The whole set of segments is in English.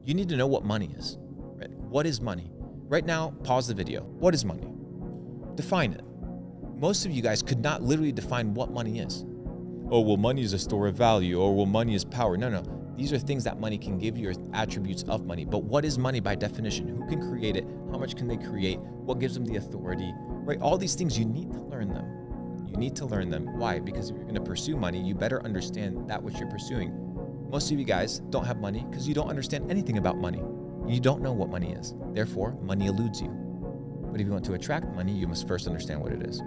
you need to know what money is, right? What is money? Right now, pause the video. What is money? Define it. Most of you guys could not literally define what money is. Oh, well, money is a store of value. Or, well, money is power. No. These are things that money can give you, or attributes of money. But what is money by definition? Who can create it? How much can they create? What gives them the authority, right? All these things, you need to learn them. You need to learn them. Why? Because if you're going to pursue money, you better understand that which you're pursuing. Most of you guys don't have money because you don't understand anything about money. You don't know what money is. Therefore, money eludes you. But if you want to attract money, you must first understand what it is.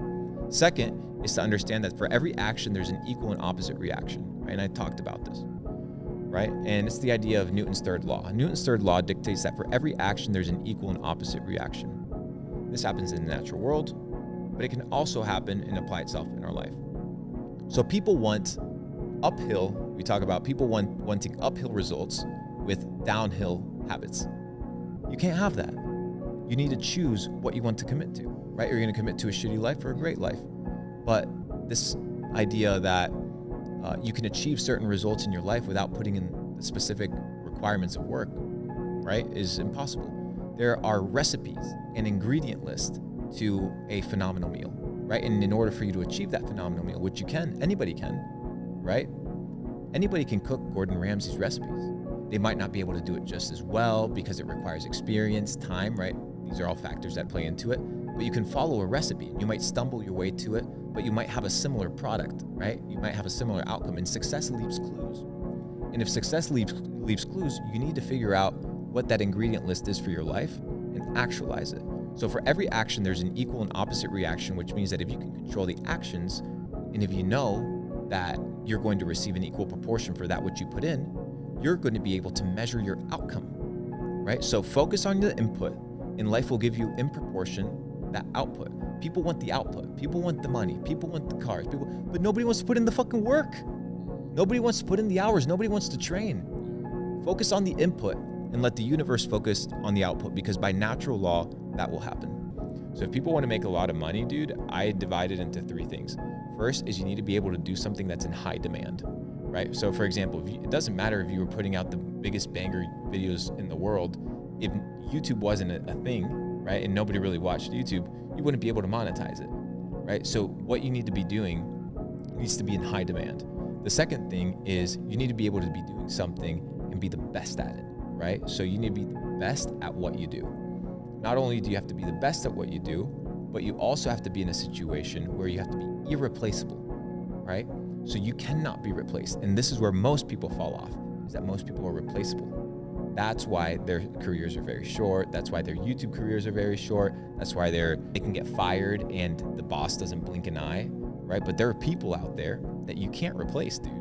Second is to understand that for every action, there's an equal and opposite reaction, right? And I talked about this, right? And it's the idea of Newton's third law. Newton's third law dictates that for every action, there's an equal and opposite reaction. This happens in the natural world, but it can also happen and apply itself in our life. So people want uphill, we talk about people wanting uphill results with downhill habits. You can't have that. You need to choose what you want to commit to, right? You're going to commit to a shitty life or a great life. But this idea that you can achieve certain results in your life without putting in the specific requirements of work, right, is impossible. There are recipes and ingredient lists to a phenomenal meal, right? And in order for you to achieve that phenomenal meal, which you can, anybody can, right? Anybody can cook Gordon Ramsay's recipes. They might not be able to do it just as well because it requires experience, time, right? These are all factors that play into it. But you can follow a recipe. You might stumble your way to it, but you might have a similar product, right? You might have a similar outcome, and success leaves clues. And if success leaves clues, you need to figure out what that ingredient list is for your life and actualize it. So for every action, there's an equal and opposite reaction, which means that if you can control the actions, and if you know that you're going to receive an equal proportion for that which you put in, you're going to be able to measure your outcome, right? So focus on the input, and life will give you in proportion that output. People want the output. People want the money. People want the cars. But nobody wants to put in the fucking work. Nobody wants to put in the hours. Nobody wants to train. Focus on the input and let the universe focus on the output, because by natural law, that will happen. So if people want to make a lot of money, dude, I divide it into three things. First is you need to be able to do something that's in high demand, right? So for example, it doesn't matter if you were putting out the biggest banger videos in the world. If YouTube wasn't a thing, right, and nobody really watched YouTube, you wouldn't be able to monetize it, right? So what you need to be doing needs to be in high demand. The second thing is you need to be able to be doing something and be the best at it, right? So you need to be the best at what you do. Not only do you have to be the best at what you do, but you also have to be in a situation where you have to be irreplaceable, right? So you cannot be replaced. And this is where most people fall off, is that most people are replaceable. That's why their careers are very short. That's why their YouTube careers are very short. That's why they can get fired and the boss doesn't blink an eye, right? But there are people out there that you can't replace, dude.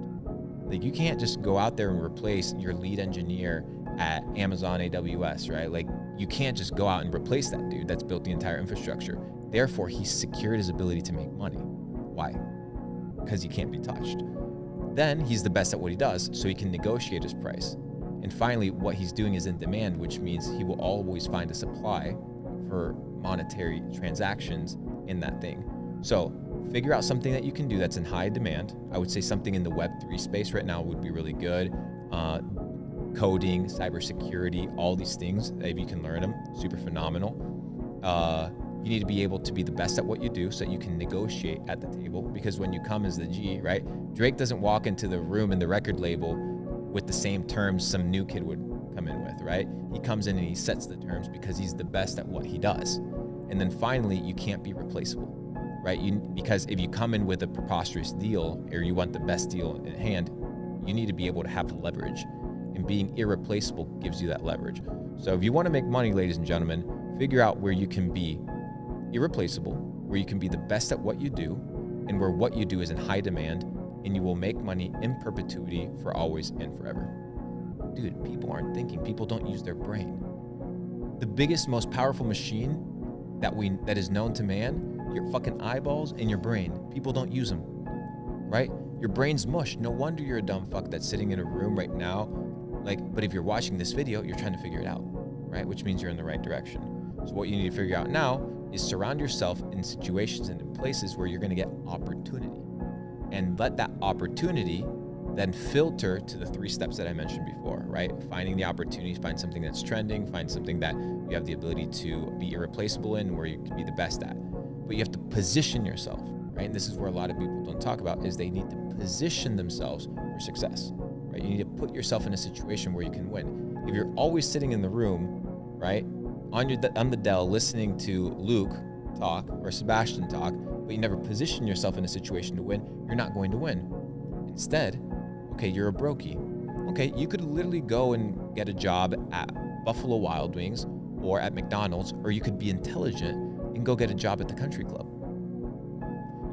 Like you can't just go out there and replace your lead engineer at Amazon AWS, right? Like you can't just go out and replace that dude that's built the entire infrastructure. Therefore, he's secured his ability to make money. Why? Because he can't be touched. Then he's the best at what he does, so he can negotiate his price. And finally, what he's doing is in demand, which means he will always find a supply for monetary transactions in that thing. So figure out something that you can do that's in high demand. I would say something in the Web3 space right now would be really good. Coding, cybersecurity, all these things, if you can learn them, super phenomenal. You need to be able to be the best at what you do so that you can negotiate at the table, because when you come as the G, right? Drake doesn't walk into the room in the record label with the same terms some new kid would come in with, right? He comes in and he sets the terms because he's the best at what he does. And then finally, you can't be replaceable, right? Because if you come in with a preposterous deal or you want the best deal in hand, you need to be able to have leverage. And being irreplaceable gives you that leverage. So if you want to make money, ladies and gentlemen, figure out where you can be irreplaceable, where you can be the best at what you do, and where what you do is in high demand, and you will make money in perpetuity for always and forever. Dude, people aren't thinking. People don't use their brain. The biggest, most powerful machine that is known to man, your fucking eyeballs and your brain. People don't use them, right? Your brain's mush. No wonder you're a dumb fuck that's sitting in a room right now. But if you're watching this video, you're trying to figure it out, right? Which means you're in the right direction. So what you need to figure out now is surround yourself in situations and in places where you're going to get opportunity, and let that opportunity then filter to the 3 steps that I mentioned before, right? Finding the opportunities, find something that's trending, find something that you have the ability to be irreplaceable in, where you can be the best at. But you have to position yourself, right? And this is where a lot of people don't talk about, is they need to position themselves for success, right? You need to put yourself in a situation where you can win. If you're always sitting in the room, right, on the Dell listening to Luke talk or Sebastian talk, but you never position yourself in a situation to win, you're not going to win. Instead, okay, you're a brokey. Okay, you could literally go and get a job at Buffalo Wild Wings or at McDonald's, or you could be intelligent and go get a job at the country club.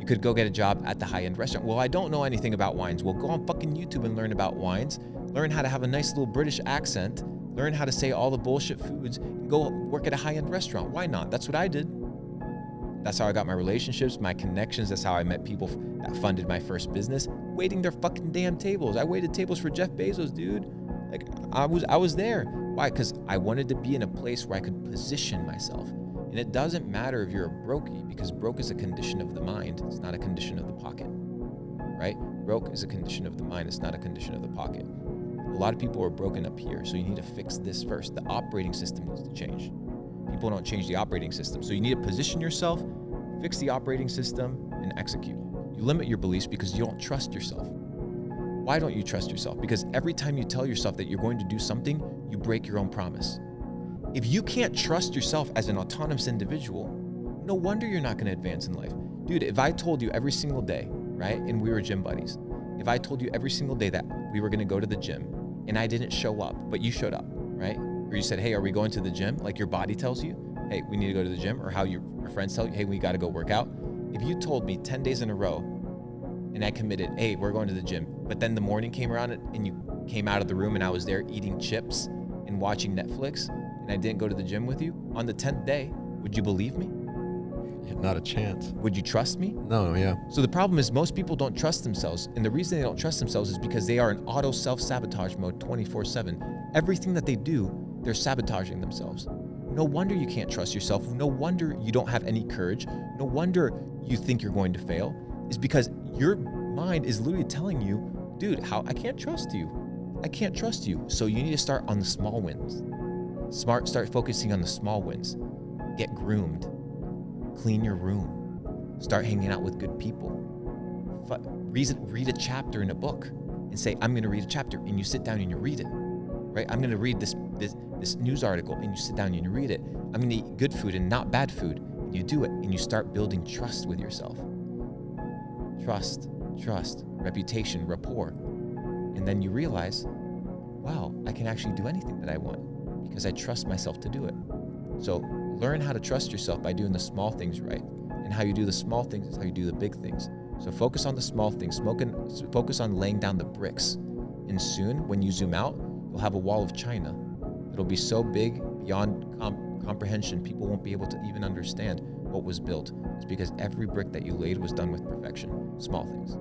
You could go get a job at the high-end restaurant. Well, I don't know anything about wines. Well, go on fucking YouTube and learn about wines. Learn how to have a nice little British accent. Learn how to say all the bullshit foods. And go work at a high-end restaurant. Why not? That's what I did. That's how I got my relationships, my connections. That's how I met people that funded my first business, waiting their fucking damn tables. I waited tables for Jeff Bezos, dude. Like, I was there. Why? Because I wanted to be in a place where I could position myself. And it doesn't matter if you're a brokey, because broke is a condition of the mind. It's not a condition of the pocket, right? Broke is a condition of the mind. It's not a condition of the pocket. A lot of people are broken up here, so you need to fix this first. The operating system needs to change. People don't change the operating system. So you need to position yourself, fix the operating system, and execute. You limit your beliefs because you don't trust yourself. Why don't you trust yourself? Because every time you tell yourself that you're going to do something, you break your own promise. If you can't trust yourself as an autonomous individual, no wonder you're not going to advance in life. Dude, if I told you every single day, right, and we were gym buddies, if I told you every single day that we were going to go to the gym and I didn't show up, but you showed up, right? Or you said, hey, are we going to the gym? Like your body tells you, hey, we need to go to the gym, or how your friends tell you, hey, we got to go work out. If you told me 10 days in a row and I committed, hey, we're going to the gym, but then the morning came around and you came out of the room and I was there eating chips and watching Netflix, and I didn't go to the gym with you, on the 10th day, would you believe me? Yeah, not a chance. Would you trust me? No, yeah. So the problem is most people don't trust themselves. And the reason they don't trust themselves is because they are in auto self-sabotage mode 24/7. Everything that they do, they're sabotaging themselves. No wonder you can't trust yourself. No wonder you don't have any courage. No wonder you think you're going to fail. Is because your mind is literally telling you, dude, I can't trust you. I can't trust you. So you need to start on the small wins. Start focusing on the small wins. Get groomed. Clean your room. Start hanging out with good people. Read a chapter in a book and say, I'm going to read a chapter, and you sit down and you read it, right? I'm going to read this news article, and you sit down and you read it. I'm going to eat good food and not bad food. And you do it, and you start building trust with yourself. Trust, reputation, rapport. And then you realize, wow, I can actually do anything that I want because I trust myself to do it. So learn how to trust yourself by doing the small things right. And how you do the small things is how you do the big things. So focus on the small things, focus on laying down the bricks. And soon, when you zoom out, you'll have a wall of China. It'll be so big, beyond comprehension, people won't be able to even understand what was built. It's because every brick that you laid was done with perfection. Small things.